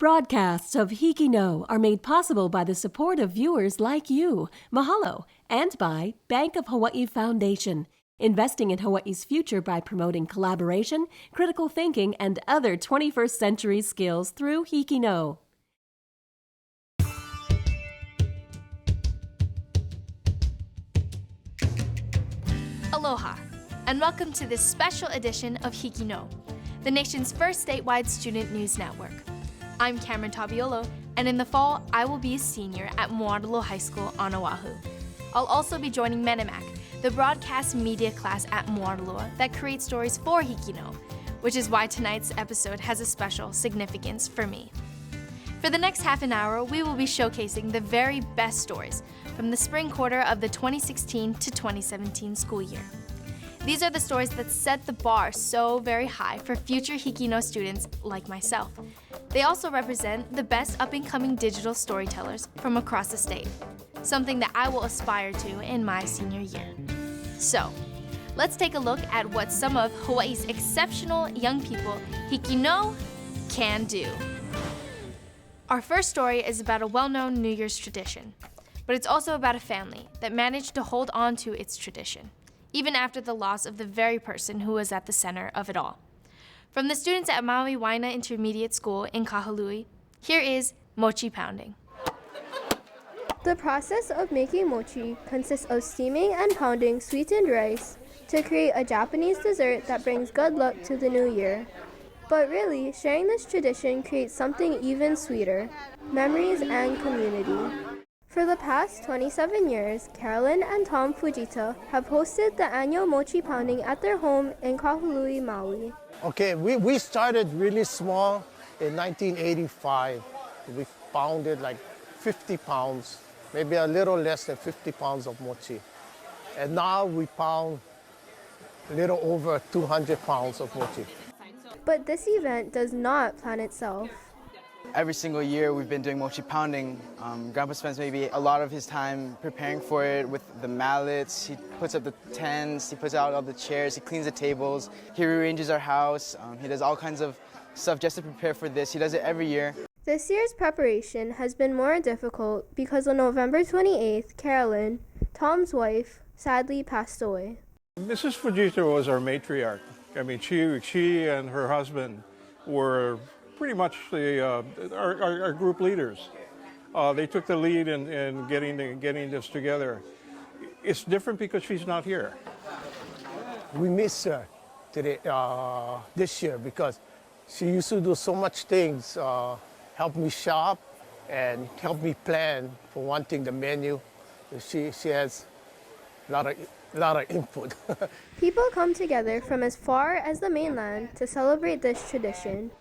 Broadcasts of HIKI NŌ are made possible by the support of viewers like you. Mahalo, and by Bank of Hawaii Foundation, investing in Hawaii's future by promoting collaboration, critical thinking, and other 21st century skills through HIKI NŌ. Aloha, and welcome to this special edition of HIKI NŌ, the nation's first statewide student news network. I'm Cameron Tabiolo, and in the fall, I will be a senior at Moanalo High School on Oahu. I'll also be joining MENAMAK, the broadcast media class at Moanalo that creates stories for HIKI NŌ, which is why tonight's episode has a special significance for me. For the next half an hour, we will be showcasing the very best stories from the spring quarter of the 2016 to 2017 school year. These are the stories that set the bar so very high for future HIKI NŌ students like myself. They also represent the best up-and-coming digital storytellers from across the state, something that I will aspire to in my senior year. So, let's take a look at what some of Hawaii's exceptional young people, HIKI NŌ, can do. Our first story is about a well-known New Year's tradition, but it's also about a family that managed to hold on to its tradition, even after the loss of the very person who was at the center of it all. From the students at Maui Waena Intermediate School in Kahului, here is Mochi pounding. The process of making mochi consists of steaming and pounding sweetened rice to create a Japanese dessert that brings good luck to the new year. But really, sharing this tradition creates something even sweeter, memories and community. For the past 27 years, Carolyn and Tom Fujita have hosted the annual mochi pounding at their home in Kahului, Maui. Okay, we started really small in 1985. We pounded like 50 pounds, maybe a little less than 50 pounds of mochi. And now we pound a little over 200 pounds of mochi. But this event does not plan itself. Every single year we've been doing mochi pounding. Grandpa spends maybe a lot of his time preparing for it with the mallets. He puts up the tents, he puts out all the chairs, he cleans the tables, he rearranges our house. He does all kinds of stuff just to prepare for this. He does it every year. This year's preparation has been more difficult because on November 28th, Carolyn, Tom's wife, sadly passed away. Mrs. Fujita was our matriarch. I mean, she and her husband were pretty much our group leaders. They took the lead in getting this together. It's different because she's not here. We miss her today, this year because she used to do so much things, help me shop and help me plan. For one thing, the menu. She has a lot of input. People come together from as far as the mainland to celebrate this tradition.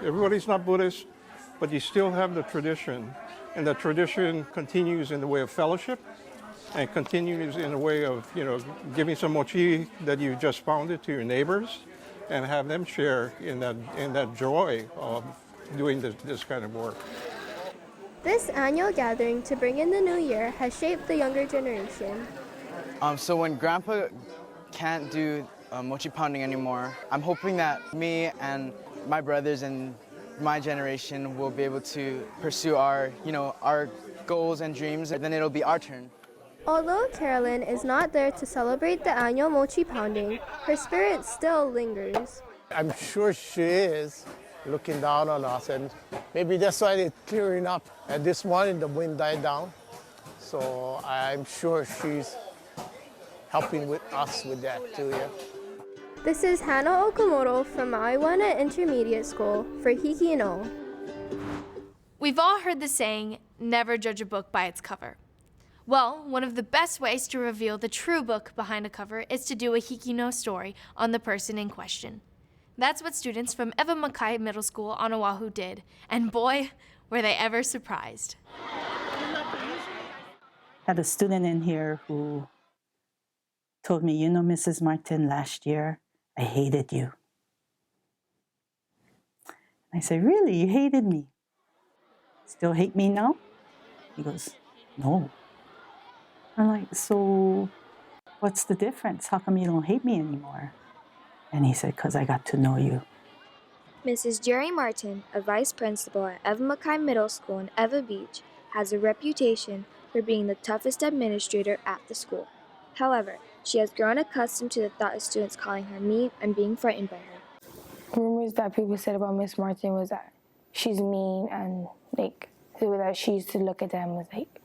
Everybody's not Buddhist, but you still have the tradition. And the tradition continues in the way of fellowship and continues in the way of, giving some mochi that you just pounded to your neighbors and have them share in that joy of doing this kind of work. This annual gathering to bring in the new year has shaped the younger generation. So when Grandpa can't do mochi pounding anymore, I'm hoping that me and my brothers and my generation will be able to pursue our goals and dreams, and then it'll be our turn. Although Carolyn is not there to celebrate the annual mochi pounding, her spirit still lingers. I'm sure she is looking down on us, and maybe that's why they're clearing up. And this morning the wind died down, so I'm sure she's helping with us with that too, yeah. This is Hannah Okamoto from Maui Waena Intermediate School for HIKI NŌ. We've all heard the saying, never judge a book by its cover. Well, one of the best ways to reveal the true book behind a cover is to do a HIKI NŌ story on the person in question. That's what students from Makai Middle School on Oahu did, and boy, were they ever surprised. Had a student in here who told me, Mrs. Martin, last year I hated you. I said, really? You hated me? Still hate me now? He goes, no. I'm like, so what's the difference? How come you don't hate me anymore? And he said, because I got to know you. Mrs. Jerry Martin, a vice principal at Eva Makai Middle School in Eva Beach, has a reputation for being the toughest administrator at the school. However, she has grown accustomed to the thought of students calling her mean and being frightened by her. Rumors that people said about Miss Martin was that she's mean and like the way that she used to look at them was like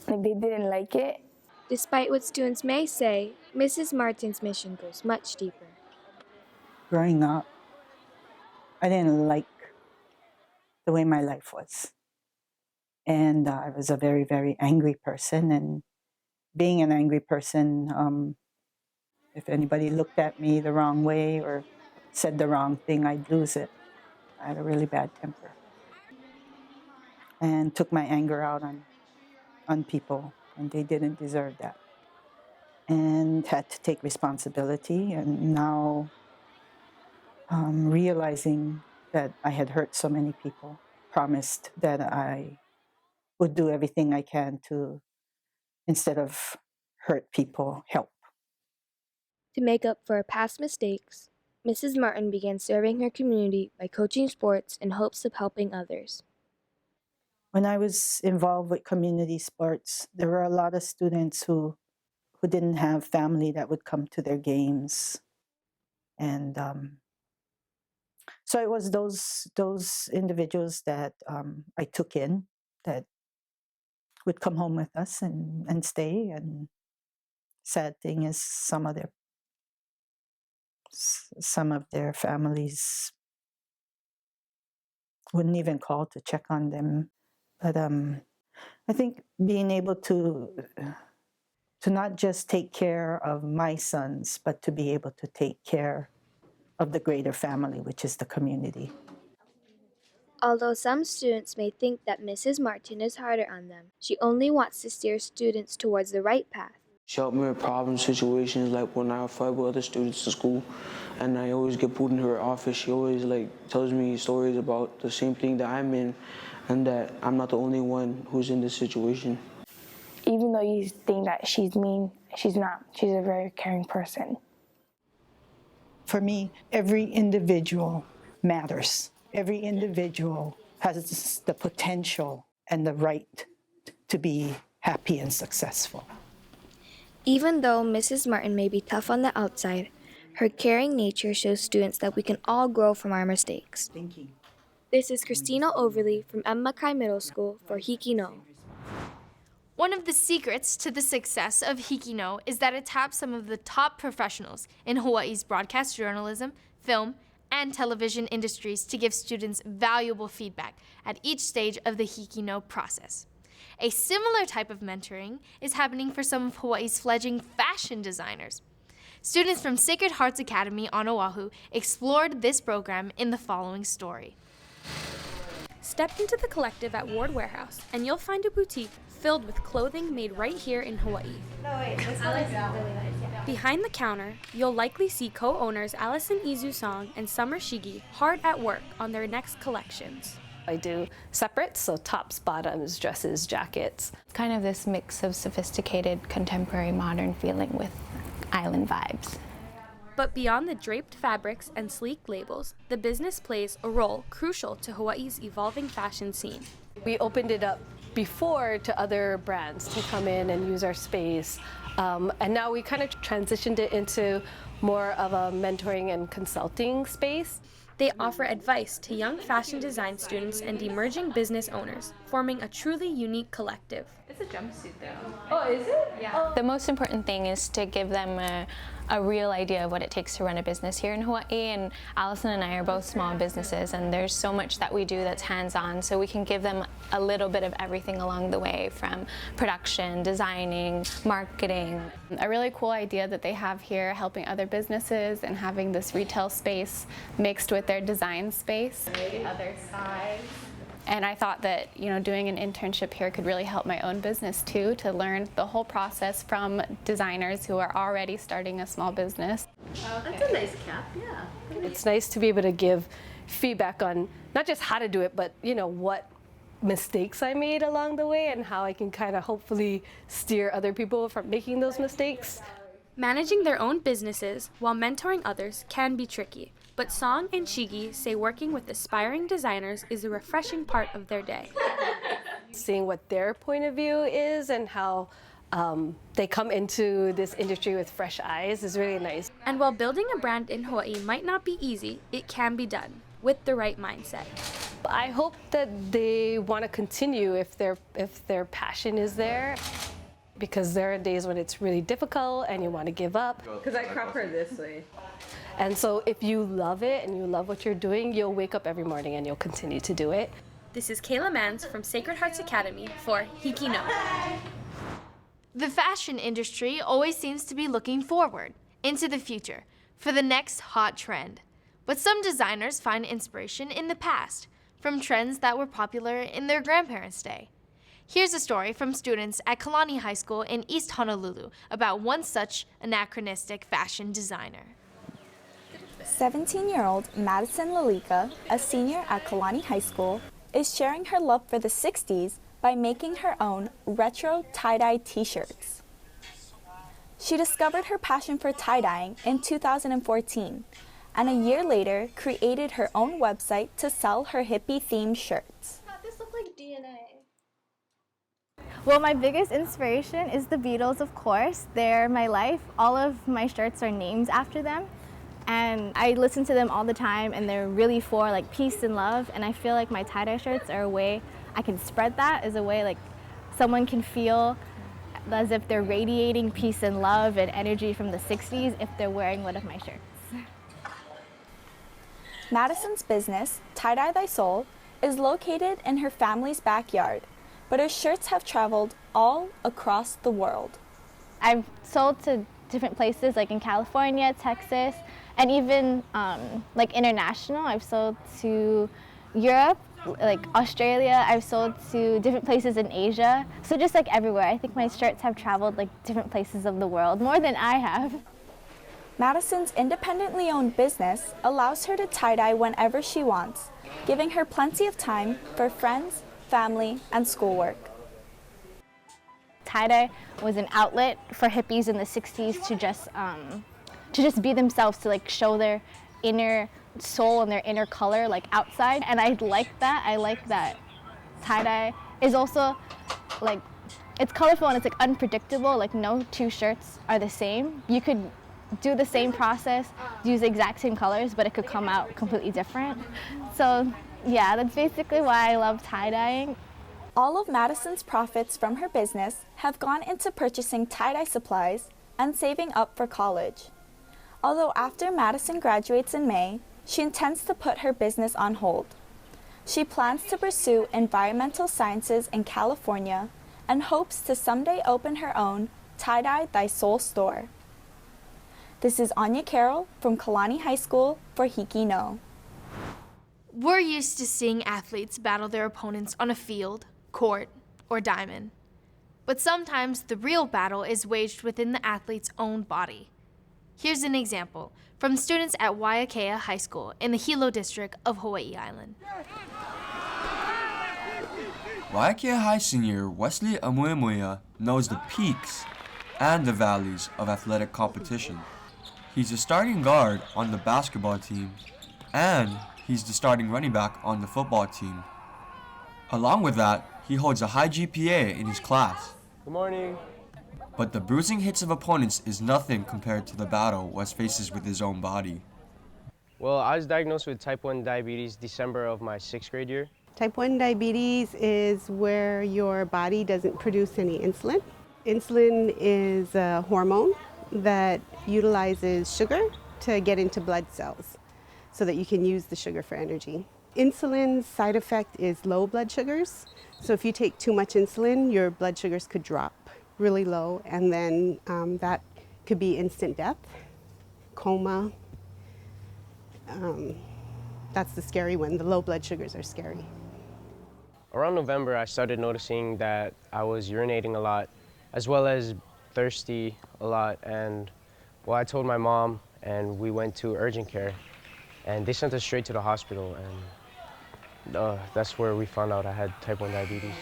they didn't like it. Despite what students may say, Mrs. Martin's mission goes much deeper. Growing up, I didn't like the way my life was. And I was a very, very angry person. And being an angry person, if anybody looked at me the wrong way or said the wrong thing, I'd lose it. I had a really bad temper. And took my anger out on people, and they didn't deserve that. And had to take responsibility, and now realizing that I had hurt so many people, promised that I would do everything I can to, instead of hurt people, help. To make up for her past mistakes, Mrs. Martin began serving her community by coaching sports in hopes of helping others. When I was involved with community sports, there were a lot of students who didn't have family that would come to their games. And so it was those individuals that I took in that would come home with us and stay. And sad thing is some of their families wouldn't even call to check on them. But I think being able to not just take care of my sons, but to be able to take care of the greater family, which is the community. Although some students may think that Mrs. Martin is harder on them, she only wants to steer students towards the right path. She helped me with problem situations, like when I fight with other students in school and I always get pulled into her office. She always tells me stories about the same thing that I'm in and that I'm not the only one who's in this situation. Even though you think that she's mean, she's not. She's a very caring person. For me, every individual matters. Every individual has the potential and the right to be happy and successful. Even though Mrs. Martin may be tough on the outside, her caring nature shows students that we can all grow from our mistakes. This is Christina Overly from Makai Middle School for HIKI NŌ. One of the secrets to the success of HIKI NŌ is that it taps some of the top professionals in Hawaii's broadcast journalism, film, and television industries to give students valuable feedback at each stage of the HIKI NŌ process. A similar type of mentoring is happening for some of Hawaii's fledgling fashion designers. Students from Sacred Hearts Academy on Oahu explored this program in the following story. Step into the collective at Ward Warehouse, and you'll find a boutique filled with clothing made right here in Hawaii. Behind the counter, you'll likely see co-owners Allison Izu-song and Summer Shigi hard at work on their next collections. I do separates, so tops, bottoms, dresses, jackets. Kind of this mix of sophisticated, contemporary, modern feeling with island vibes. But beyond the draped fabrics and sleek labels, the business plays a role crucial to Hawaii's evolving fashion scene. We opened it up before to other brands to come in and use our space. And now we kind of transitioned it into more of a mentoring and consulting space. They offer advice to young fashion design students and emerging business owners, forming a truly unique collective. It's a jumpsuit though. Oh, is it? Yeah. The most important thing is to give them a real idea of what it takes to run a business here in Hawaii. And Allison and I are both small businesses, and there's so much that we do that's hands-on, so we can give them a little bit of everything along the way, from production, designing, marketing. A really cool idea that they have here, helping other businesses and having this retail space mixed with their design space. The other side. And I thought that, doing an internship here could really help my own business too, to learn the whole process from designers who are already starting a small business. Okay. That's a nice cap, yeah. It's nice to be able to give feedback on not just how to do it, but what mistakes I made along the way and how I can kind of hopefully steer other people from making those mistakes. Managing their own businesses while mentoring others can be tricky, but Song and Shigi say working with aspiring designers is a refreshing part of their day. Seeing what their point of view is and how they come into this industry with fresh eyes is really nice. And while building a brand in Hawaii might not be easy, it can be done with the right mindset. I hope that they want to continue if their passion is there, because there are days when it's really difficult and you want to give up. Because I crop her this way. And so if you love it and you love what you're doing, you'll wake up every morning and you'll continue to do it. This is Kayla Mans from Sacred Hearts Academy for HIKI NŌ. The fashion industry always seems to be looking forward into the future for the next hot trend. But some designers find inspiration in the past, from trends that were popular in their grandparents' day. Here's a story from students at Kalani High School in East Honolulu about one such anachronistic fashion designer. 17-year-old Madison Lalika, a senior at Kalani High School, is sharing her love for the 60s by making her own retro tie-dye t-shirts. She discovered her passion for tie-dyeing in 2014, and a year later created her own website to sell her hippie-themed shirts. This looks like DNA. Well, my biggest inspiration is the Beatles, of course. They're my life. All of my shirts are named after them. And I listen to them all the time, and they're really for like peace and love. And I feel like my tie-dye shirts are a way I can spread that, as a way like someone can feel as if they're radiating peace and love and energy from the 60s if they're wearing one of my shirts. Madison's business, Tie-Dye Thy Soul, is located in her family's backyard, but her shirts have traveled all across the world. I've sold to different places like in California, Texas, and even like international. I've sold to Europe, like Australia. I've sold to different places in Asia. So just like everywhere, I think my shirts have traveled like different places of the world, more than I have. Madison's independently owned business allows her to tie-dye whenever she wants, giving her plenty of time for friends, family, and schoolwork. Tie-dye was an outlet for hippies in the 60s to just be themselves, to like show their inner soul and their inner color like outside, and I like that. I like that tie-dye is also like, it's colorful and it's like unpredictable. Like no two shirts are the same. You could do the same process, use the exact same colors, but it could come out completely different. So yeah, that's basically why I love tie-dyeing. All of Madison's profits from her business have gone into purchasing tie-dye supplies and saving up for college. Although after Madison graduates in May, she intends to put her business on hold. She plans to pursue environmental sciences in California and hopes to someday open her own Tie-Dye Thy Soul store. This is Anya Carroll from Kalani High School for HIKI NŌ. We're used to seeing athletes battle their opponents on a field, court, or diamond. But sometimes the real battle is waged within the athlete's own body. Here's an example from students at Waiakea High School in the Hilo district of Hawaii Island. Waiakea High senior Wesley Amuemuea knows the peaks and the valleys of athletic competition. He's a starting guard on the basketball team, and he's the starting running back on the football team. Along with that, he holds a high GPA in his class. Good morning. But the bruising hits of opponents is nothing compared to the battle Wes faces with his own body. Well, I was diagnosed with type 1 diabetes December of my 6th grade year. Type 1 diabetes is where your body doesn't produce any insulin. Insulin is a hormone that utilizes sugar to get into blood cells so that you can use the sugar for energy. Insulin's side effect is low blood sugars. So if you take too much insulin, your blood sugars could drop really low, and then that could be instant death, coma. That's the scary one. The low blood sugars are scary. Around November, I started noticing that I was urinating a lot, as well as thirsty a lot. And well, I told my mom, and we went to urgent care, and they sent us straight to the hospital, and that's where we found out I had type 1 diabetes.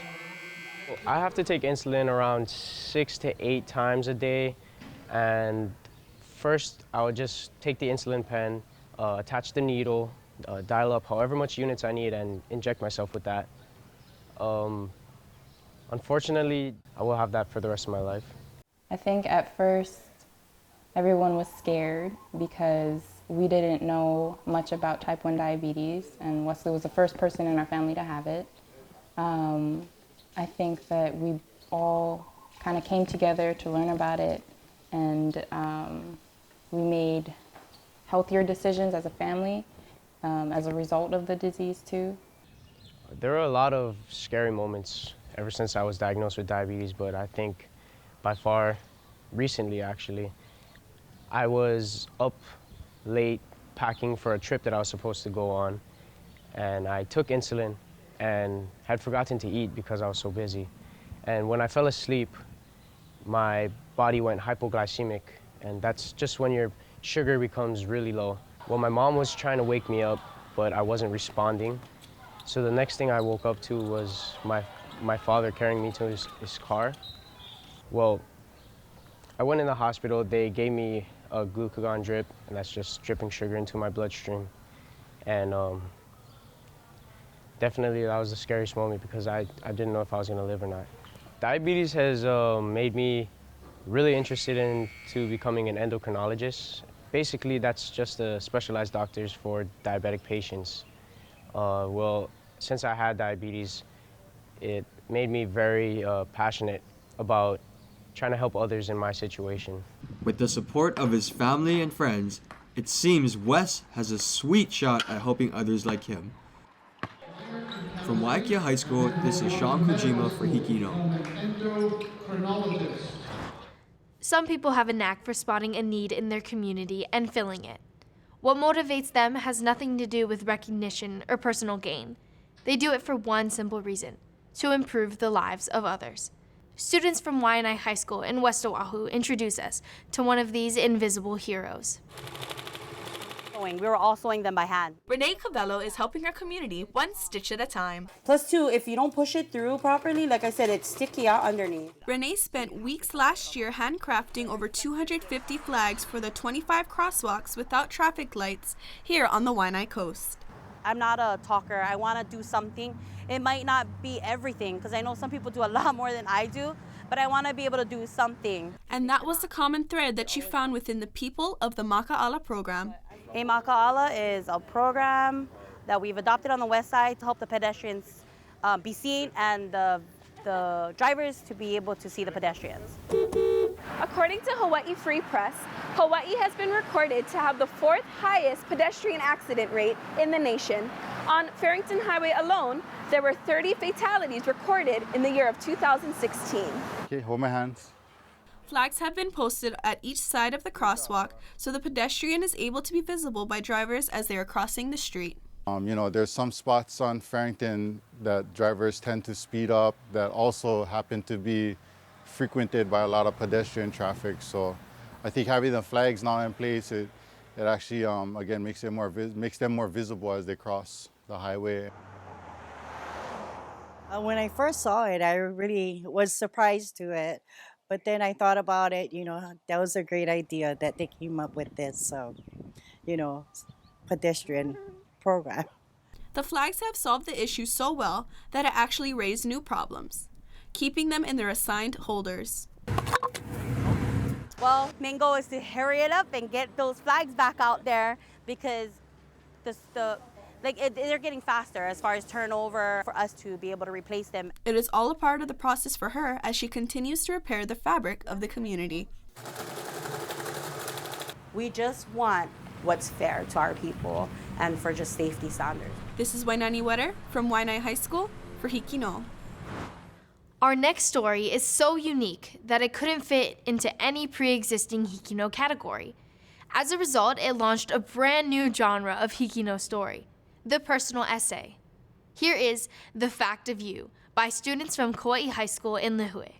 I have to take insulin around 6 to 8 times a day, and first I would just take the insulin pen, attach the needle, dial up however much units I need, and inject myself with that. Unfortunately, I will have that for the rest of my life. I think at first everyone was scared because we didn't know much about type 1 diabetes, and Wesley was the first person in our family to have it. I think that we all kind of came together to learn about it, and we made healthier decisions as a family as a result of the disease too. There were a lot of scary moments ever since I was diagnosed with diabetes, but I think by far, recently actually, I was up late packing for a trip that I was supposed to go on, and I took insulin and had forgotten to eat because I was so busy. And when I fell asleep, my body went hypoglycemic, and that's just when your sugar becomes really low. Well, my mom was trying to wake me up, but I wasn't responding. So the next thing I woke up to was my father carrying me to his car. Well, I went in the hospital. They gave me a glucagon drip, and that's just dripping sugar into my bloodstream. And definitely that was the scariest moment because I didn't know if I was gonna live or not. Diabetes has made me really interested into becoming an endocrinologist. Basically, that's just the specialized doctors for diabetic patients. Well, since I had diabetes, it made me very passionate about trying to help others in my situation. With the support of his family and friends, it seems Wes has a sweet shot at helping others like him. From Waiakea High School, this is Sean Kojima for HIKI NŌ. Some people have a knack for spotting a need in their community and filling it. What motivates them has nothing to do with recognition or personal gain. They do it for one simple reason: to improve the lives of others. Students from WAIANAE High School in West Oahu introduce us to one of these invisible heroes. We were all sewing them by hand. Renee Cabello is helping her community one stitch at a time. Plus two, if you don't push it through properly, like I said, it's sticky out underneath. Renee spent weeks last year handcrafting over 250 flags for the 25 crosswalks without traffic lights here on the Waianae coast. I'm not a talker. I want to do something. It might not be everything, because I know some people do a lot more than I do, but I want to be able to do something. And that was the common thread that she found within the people of the Maka'ala program. A Maka'ala is a program that we've adopted on the west side to help the pedestrians be seen and the drivers to be able to see the pedestrians. According to Hawaii Free Press, Hawaii has been recorded to have the 4th highest pedestrian accident rate in the nation. On Farrington Highway alone, there were 30 fatalities recorded in the year of 2016. Okay, hold my hands. Flags have been posted at each side of the crosswalk so the pedestrian is able to be visible by drivers as they are crossing the street. You know, there's some spots on Farrington that drivers tend to speed up that also happen to be frequented by a lot of pedestrian traffic. So I think having the flags now in place, it actually, again, makes them more visible as they cross the highway. When I first saw it, I really was surprised to it. But then I thought about it, you know, that was a great idea that they came up with this, pedestrian program. The flags have solved the issue so well that it actually raised new problems, keeping them in their assigned holders. Well, main goal is to hurry it up and get those flags back out there because they're getting faster as far as turnover for us to be able to replace them. It is all a part of the process for her as she continues to repair the fabric of the community. We just want what's fair to our people and for just safety standards. This is Wainani Wetter from Waianae High School for HIKI NŌ. Our next story is so unique that it couldn't fit into any pre-existing HIKI NŌ category. As a result, it launched a brand new genre of HIKI NŌ story: the personal essay. Here is The Fact of You by students from Kauai High School in Lihue.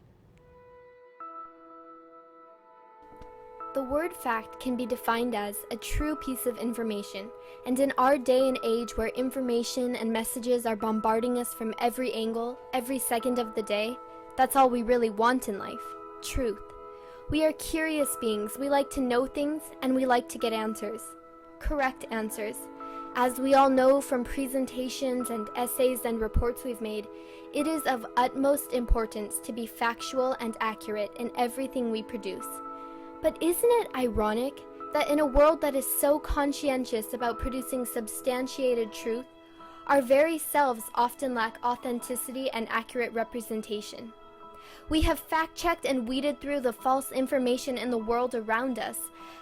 The word fact can be defined as a true piece of information, and in our day and age where information and messages are bombarding us from every angle, every second of the day, that's all we really want in life: truth. We are curious beings, we like to know things, and we like to get answers. correct answers. As we all know from presentations and essays and reports we've made, it is of utmost importance to be factual and accurate in everything we produce. But isn't it ironic that in a world that is so conscientious about producing substantiated truth, our very selves often lack authenticity and accurate representation? We have fact-checked and weeded through the false information in the world around us,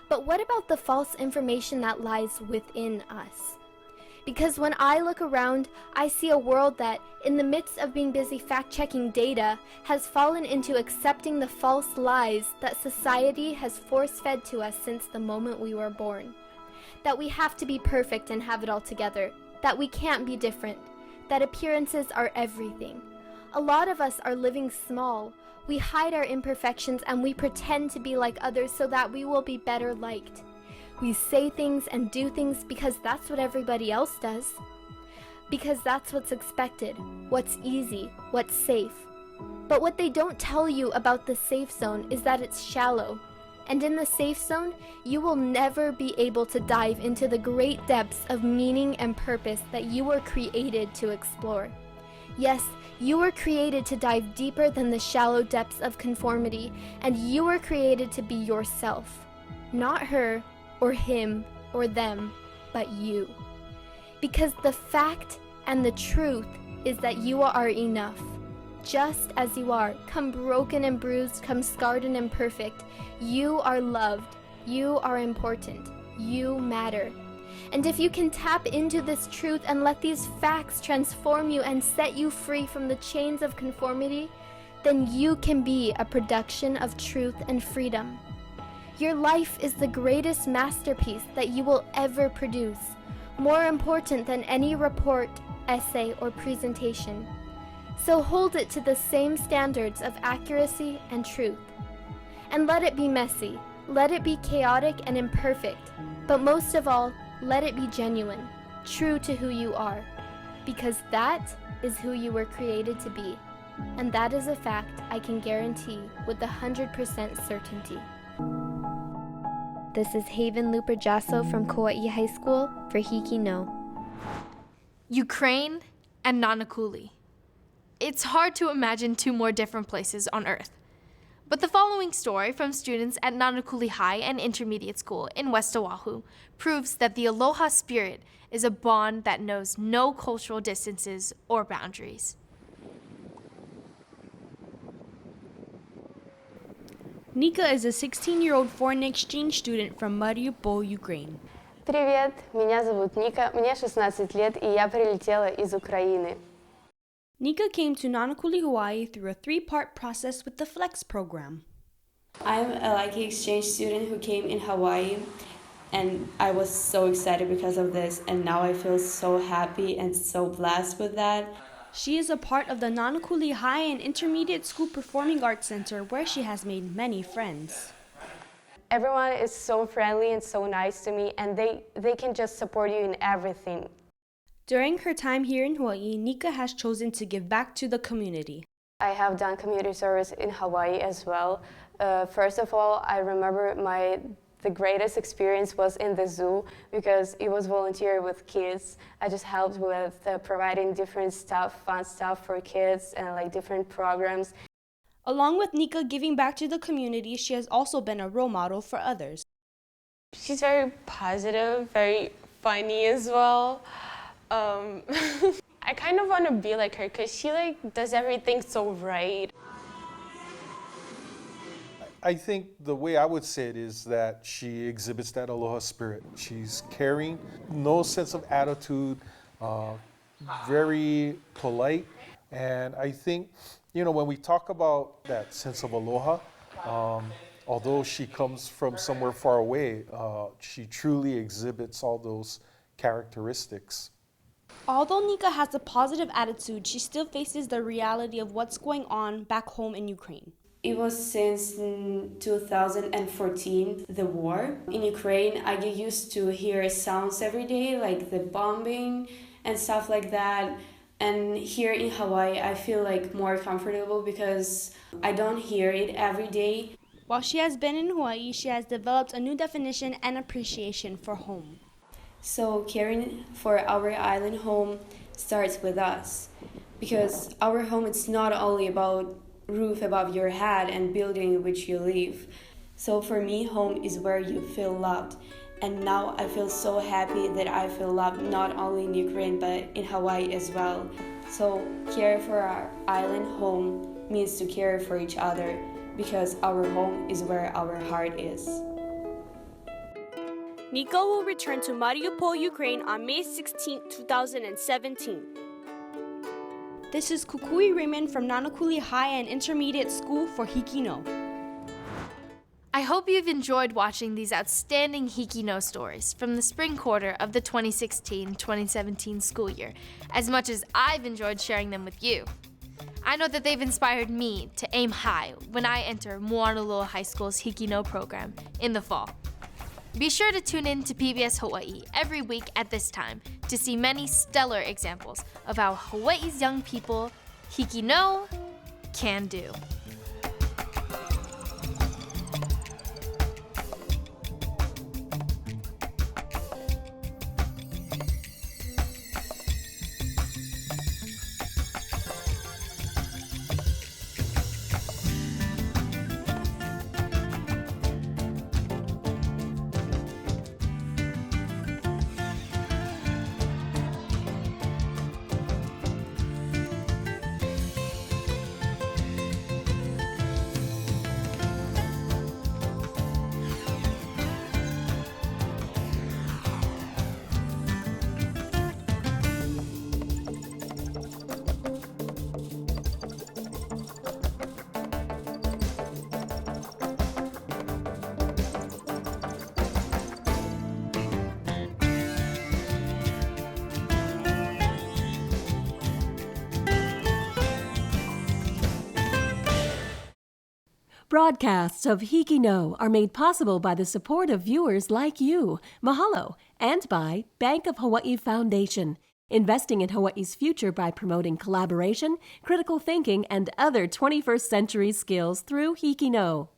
but what about the false information that lies within us? Because when I look around, I see a world that, in the midst of being busy fact-checking data, has fallen into accepting the false lies that society has force-fed to us since the moment we were born. That we have to be perfect and have it all together, that we can't be different, that appearances are everything. A lot of us are living small. We hide our imperfections and we pretend to be like others so that we will be better liked. We say things and do things because that's what everybody else does. Because that's what's expected, what's easy, what's safe. But what they don't tell you about the safe zone is that it's shallow. And in the safe zone, you will never be able to dive into the great depths of meaning and purpose that you were created to explore. Yes, you were created to dive deeper than the shallow depths of conformity, and you were created to be yourself. Not her, or him, or them, but you. Because the fact and the truth is that you are enough. Just as you are, come broken and bruised, come scarred and imperfect, you are loved, you are important, you matter. And if you can tap into this truth and let these facts transform you and set you free from the chains of conformity, then you can be a production of truth and freedom. Your life is the greatest masterpiece that you will ever produce, more important than any report, essay, or presentation. So hold it to the same standards of accuracy and truth. And let it be messy, let it be chaotic and imperfect, but most of all, let it be genuine, true to who you are, because that is who you were created to be, and that is a fact I can guarantee with 100% certainty. This is Haven Luper-Jasso from Kauai High School for HIKI NŌ. Ukraine and NANAKULI. It's hard to imagine two more different places on Earth. But the following story from students at NANAKULI High and Intermediate School in West Oahu proves that the aloha spirit is a bond that knows no cultural distances or boundaries. Nika is a 16-year-old foreign exchange student from Mariupol, Ukraine. Привет, меня зовут Ника, мне 16 лет, и я прилетела из Украины. Nika came to NANAKULI, Hawaii through a 3-part process with the FLEX program. I'm a HIKI exchange student who came in Hawaii, and I was so excited because of this, and now I feel so happy and so blessed with that. She is a part of the NANAKULI High and Intermediate School Performing Arts Center, where she has made many friends. Everyone is so friendly and so nice to me, and they can just support you in everything. During her time here in Hawaii, Nika has chosen to give back to the community. I have done community service in Hawaii as well. First of all, I remember the greatest experience was in the zoo because it was volunteer with kids. I just helped with providing different stuff, fun stuff for kids and like different programs. Along with Nika giving back to the community, she has also been a role model for others. She's very positive, very funny as well. I kind of want to be like her because she does everything so right. I think the way I would say it is that she exhibits that aloha spirit. She's caring, no sense of attitude, very polite. And I think, when we talk about that sense of aloha, although she comes from somewhere far away, she truly exhibits all those characteristics. Although Nika has a positive attitude, she still faces the reality of what's going on back home in Ukraine. It was since 2014, the war. In Ukraine, I get used to hear sounds every day, like the bombing and stuff like that. And here in Hawaii, I feel more comfortable because I don't hear it every day. While she has been in Hawaii, she has developed a new definition and appreciation for home. So caring for our island home starts with us, because our home is not only about roof above your head and building in which you live. So for me, home is where you feel loved. And now I feel so happy that I feel loved not only in Ukraine but in Hawaii as well. So care for our island home means to care for each other, because our home is where our heart is. Nico will return to Mariupol, Ukraine on May 16, 2017. This is Kukui Raymond from Nanakuli High and Intermediate School for HIKI NŌ. I hope you've enjoyed watching these outstanding HIKI NŌ stories from the spring quarter of the 2016-2017 school year, as much as I've enjoyed sharing them with you. I know that they've inspired me to aim high when I enter Moanaloa High School's HIKI NŌ program in the fall. Be sure to tune in to PBS Hawaii every week at this time to see many stellar examples of how Hawaii's young people HIKI NŌ can do. Broadcasts of HIKI NŌ are made possible by the support of viewers like you. Mahalo. And by Bank of Hawaii Foundation, investing in Hawaii's future by promoting collaboration, critical thinking, and other 21st century skills through HIKI NŌ.